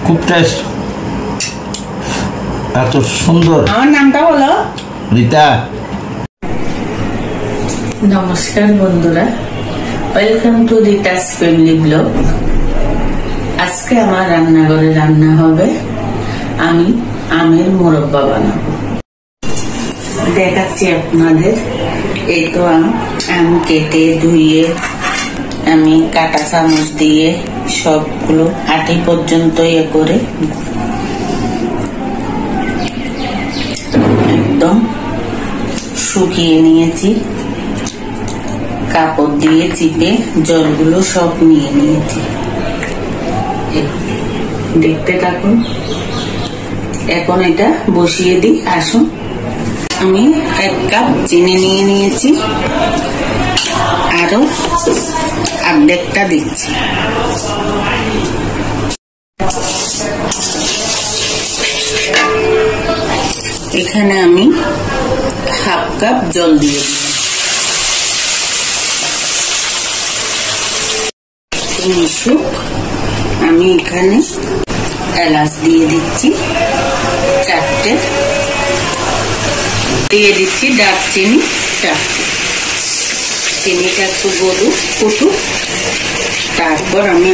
খুব টেস্ট, এত সুন্দর। আমার নামটা বলো। রিতা। নমস্কার বন্ধুরা, ওয়েলকাম টু রিতাস ফ্যামিলি ব্লগ। আজকে আমার রান্নাঘরে রান্না হবে, আমি আমের মোরব্বা বানাবো। দেখাচ্ছি আপনাদের। এই তো আম কেটে ধুয়ে আমি কাটা চামচ দিয়ে সবগুলো আটি পর্যন্ত করে একদম শুকিয়ে নিয়েছি। কাপড় দিয়ে চিপে জলগুলো সব নিয়ে নিয়েছি। দেখতে থাকুন। এখন এটা বসিয়ে দিই। আসুন, আমি 1 কাপ চিনি নিয়ে নিয়েছি, আরো অর্ধেকটা দিচ্ছি। এখানে আমি 1/2 কাপ জল দিয়ে দিলাম। আমি এখানে এলাচ দিয়ে দিচ্ছি 4টে, দিয়ে দিচ্ছি দারচিনি 4টে। চিনিটা একটু ফুটুক, তারপর আমি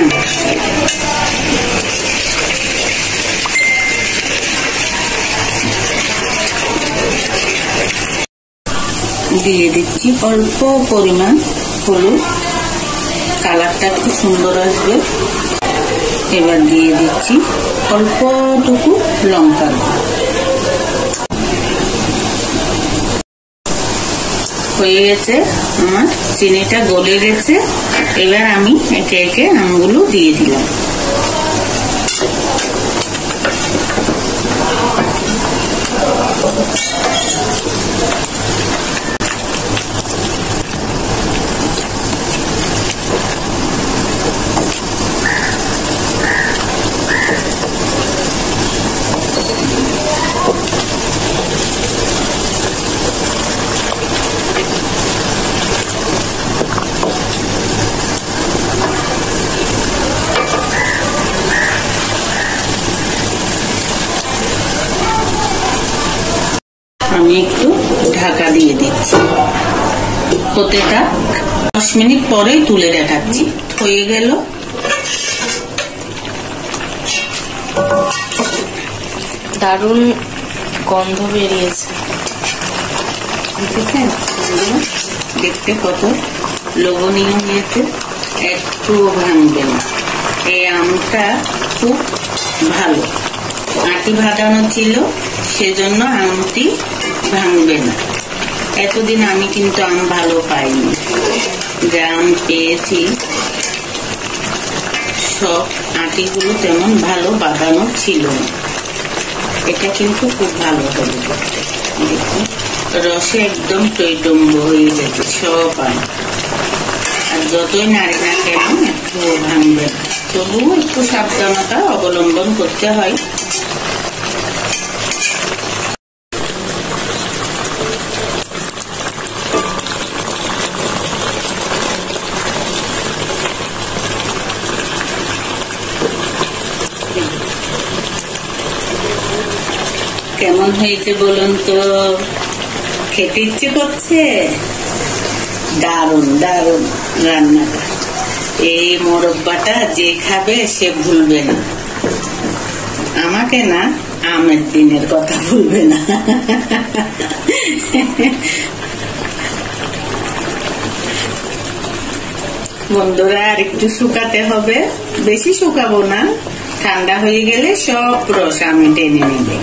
দিয়ে দিচ্ছি অল্প পরিমাণ হলুদ, কালারটা খুব সুন্দর আসবে। এবার দিয়ে দিচ্ছি অল্পটুকু লঙ্কা। হয়ে গেছে, আমার চিনিটা গলে গেছে। এবার আমি একে একে আমগুলো দিয়ে দিলাম। আমি একটু ঢাকা দিয়ে দিচ্ছি, হতে থাক। 10 মিনিট পরেই তুলে দেখাচ্ছি। হয়ে গেল। দারুণ গন্ধ বেরিয়েছে। দেখতে কত লোভনীয় হয়েছে, একটুও ভাঙবে না। এই আমটা খুব ভালো, আটি ভাজানো ছিল, সেজন্য আমটি ভাঙবে না। এতদিন আমি কিন্তু আম ভালো পাইনি, যে আম পেয়েছি সব আটিগুলো তেমন ভালো বাঁধানো ছিল না। এটা কিন্তু খুব ভালো হবে। দেখুন, রসে একদম টইটম্ব হয়ে গেছে সব আম। আর যতই নাড়ি না কেন একটু ভাঙবে না। তবুও একটু সাবধানতা অবলম্বন করতে হয়। কেমন হয়েছে বলুন তো? খেতে ইচ্ছে করছে? দারুণ দারুণ রান্নাটা। এই মোরব্বাটা যে খাবে সে ভুলবে না। আমাকে না, আমের দিনের কথা ভুলবে না। বন্ধুরা, আর একটু শুকাতে হবে, বেশি শুকাবো না। ঠান্ডা হয়ে গেলে সব রস আমি টেনে নেবে।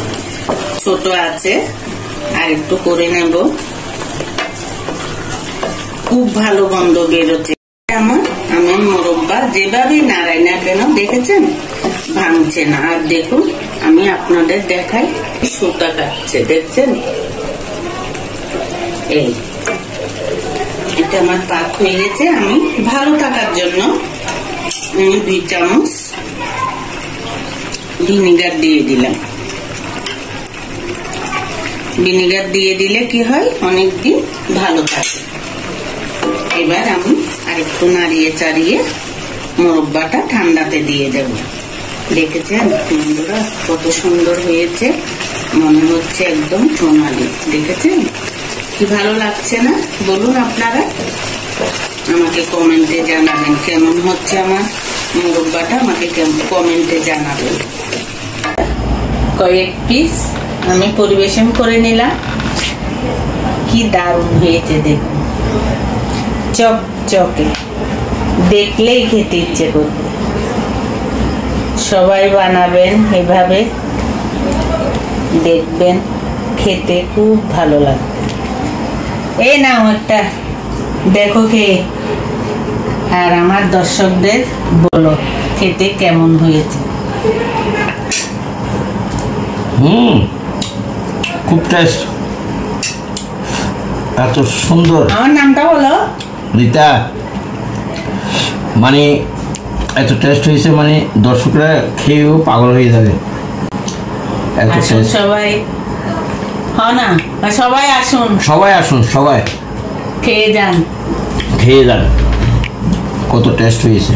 ছোট আছে, আর একটু করে নেব। খুব ভালো গন্ধ বেরোচ্ছে আমার আমের মোরব্বা। যেভাবে নাড়াই না কেন, দেখেছেন ভাঙছে না। আর দেখুন, আমি আপনাদের দেখাই, সুতা কাটছে, দেখছেন? এই এটা আমার পাক হয়ে গেছে। আমি ভালো থাকার জন্য 2 চামচ ভিনেগার দিয়ে দিলাম। ভিনেগার দিয়ে দিলে কি হয়, অনেকদিন ভালো থাকে। এবার আমি আরেকটু নাড়িয়ে চাড়িয়ে মোরব্বাটা ঠান্ডাতে দিয়ে দেব। দেখেছেন বন্ধুরা কত সুন্দর হয়েছে, মনে হচ্ছে একদম সোনালি। দেখেছেন কি ভালো লাগছে না? বলুন আপনারা, আমাকে কমেন্টে জানাবেন কেমন হচ্ছে আমার মোরব্বাটা, আমাকে কমেন্টে জানাবেন। কয়েক পিস আমি পরিবেশন করে নিলাম। কি দারুণ হয়েছে দেখুন, চকচকে, দেখলেই খেতে ইচ্ছে করবে। সবাই বানাবেন এভাবে, দেখবেন খেতে খুব ভালো লাগবে। এই নাও একটা দেখো খেয়ে, আর আমার দর্শকদের বলো খেতে কেমন হয়েছে। খুব টেস্ট, এত সুন্দর। আমার নামটা বলো। রিতা, মানে এত টেস্ট হয়েছে, মানে দর্শকরা খেয়েও পাগল হয়ে যাবে। এত আসুন টেস্ট। সবাই, না সবাই আসুন, সবাই আসুন, সবাই খেয়ে যান, খেয়ে যান, কত টেস্ট হয়েছে।